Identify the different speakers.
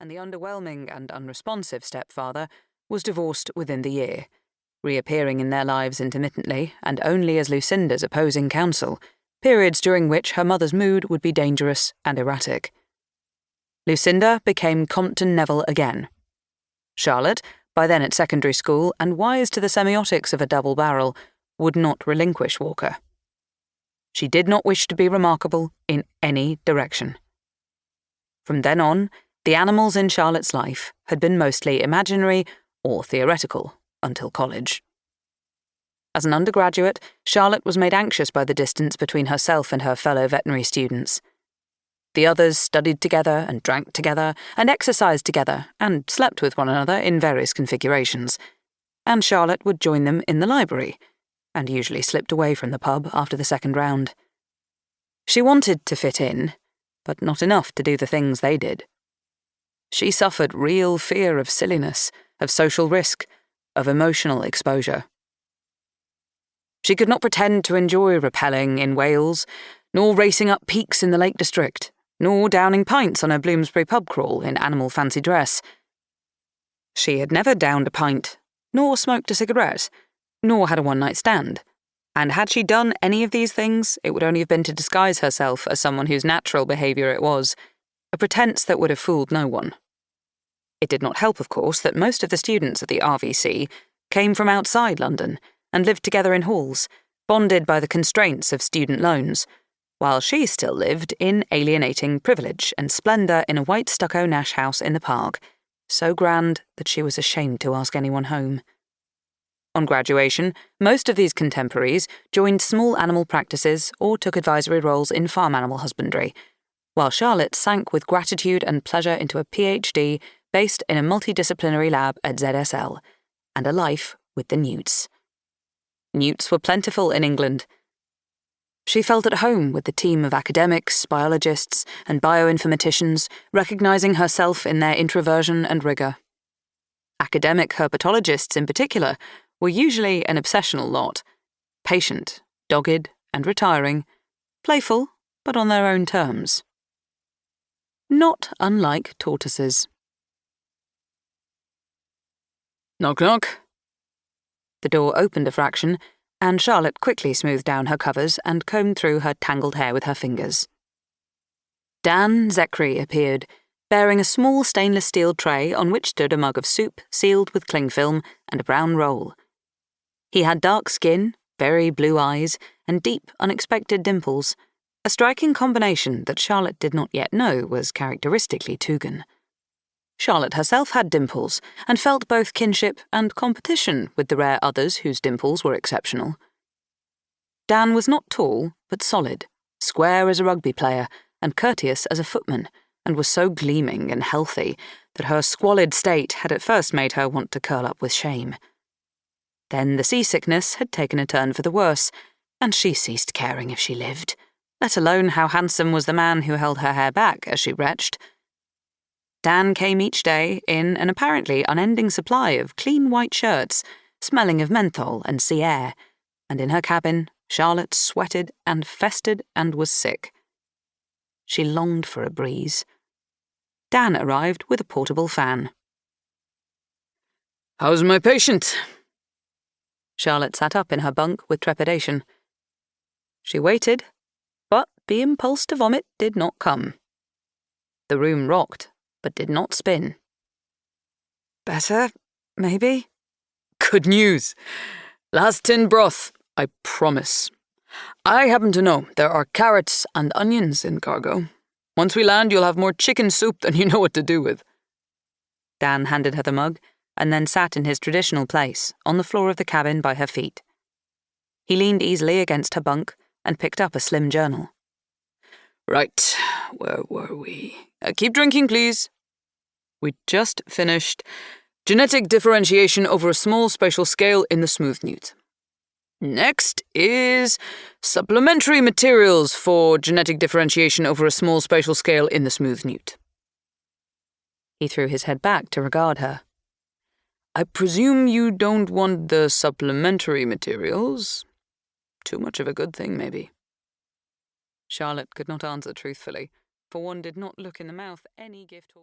Speaker 1: and the underwhelming and unresponsive stepfather was divorced within the year, reappearing in their lives intermittently and only as Lucinda's opposing counsel, periods during which her mother's mood would be dangerous and erratic. Lucinda became Compton Neville again. Charlotte, by then at secondary school and wise to the semiotics of a double barrel, would not relinquish Walker. She did not wish to be remarkable in any direction. From then on, the animals in Charlotte's life had been mostly imaginary or theoretical until college. As an undergraduate, Charlotte was made anxious by the distance between herself and her fellow veterinary students. The others studied together and drank together and exercised together and slept with one another in various configurations, and Charlotte would join them in the library and usually slipped away from the pub after the second round. She wanted to fit in, but not enough to do the things they did. She suffered real fear of silliness, of social risk, of emotional exposure. She could not pretend to enjoy rappelling in Wales, nor racing up peaks in the Lake District, nor downing pints on a Bloomsbury pub crawl in animal fancy dress. She had never downed a pint, nor smoked a cigarette, nor had a one-night stand, and had she done any of these things, it would only have been to disguise herself as someone whose natural behaviour it was, a pretence that would have fooled no one. It did not help, of course, that most of the students at the RVC came from outside London and lived together in halls, bonded by the constraints of student loans, while she still lived in alienating privilege and splendour in a white stucco Nash house in the park, so grand that she was ashamed to ask anyone home. On graduation, most of these contemporaries joined small animal practices or took advisory roles in farm animal husbandry, while Charlotte sank with gratitude and pleasure into a PhD based in a multidisciplinary lab at ZSL, and a life with the newts. Newts were plentiful in England. She felt at home with the team of academics, biologists, and bioinformaticians, recognising herself in their introversion and rigour. Academic herpetologists, in particular, were usually an obsessional lot, patient, dogged, and retiring, playful, but on their own terms. Not unlike tortoises. Knock, knock. The door opened a fraction, and Charlotte quickly smoothed down her covers and combed through her tangled hair with her fingers. Dan Zekri appeared, bearing a small stainless steel tray on which stood a mug of soup sealed with cling film and a brown roll. He had dark skin, very blue eyes, and deep, unexpected dimples, a striking combination that Charlotte did not yet know was characteristically Tugan. Charlotte herself had dimples, and felt both kinship and competition with the rare others whose dimples were exceptional. Dan was not tall, but solid, square as a rugby player, and courteous as a footman, and was so gleaming and healthy that her squalid state had at first made her want to curl up with shame. Then the seasickness had taken a turn for the worse, and she ceased caring if she lived, let alone how handsome was the man who held her hair back as she retched. Dan came each day in an apparently unending supply of clean white shirts, smelling of menthol and sea air, and in her cabin Charlotte sweated and festered and was sick. She longed for a breeze. Dan arrived with a portable fan. "How's my patient?" Charlotte sat up in her bunk with trepidation. She waited, but the impulse to vomit did not come. The room rocked, but did not spin. "Better, maybe?" "Good news. Last tin broth, I promise. I happen to know there are carrots and onions in cargo. Once we land, you'll have more chicken soup than you know what to do with." Dan handed her the mug, and then sat in his traditional place, on the floor of the cabin by her feet. He leaned easily against her bunk and picked up a slim journal. "Right, where were we? Keep drinking, please." "We just finished genetic differentiation over a small spatial scale in the smooth newt. Next is supplementary materials for genetic differentiation over a small spatial scale in the smooth newt." He threw his head back to regard her. "I presume you don't want the supplementary materials? Too much of a good thing, maybe." Charlotte could not answer truthfully, for one did not look in the mouth any gift horse.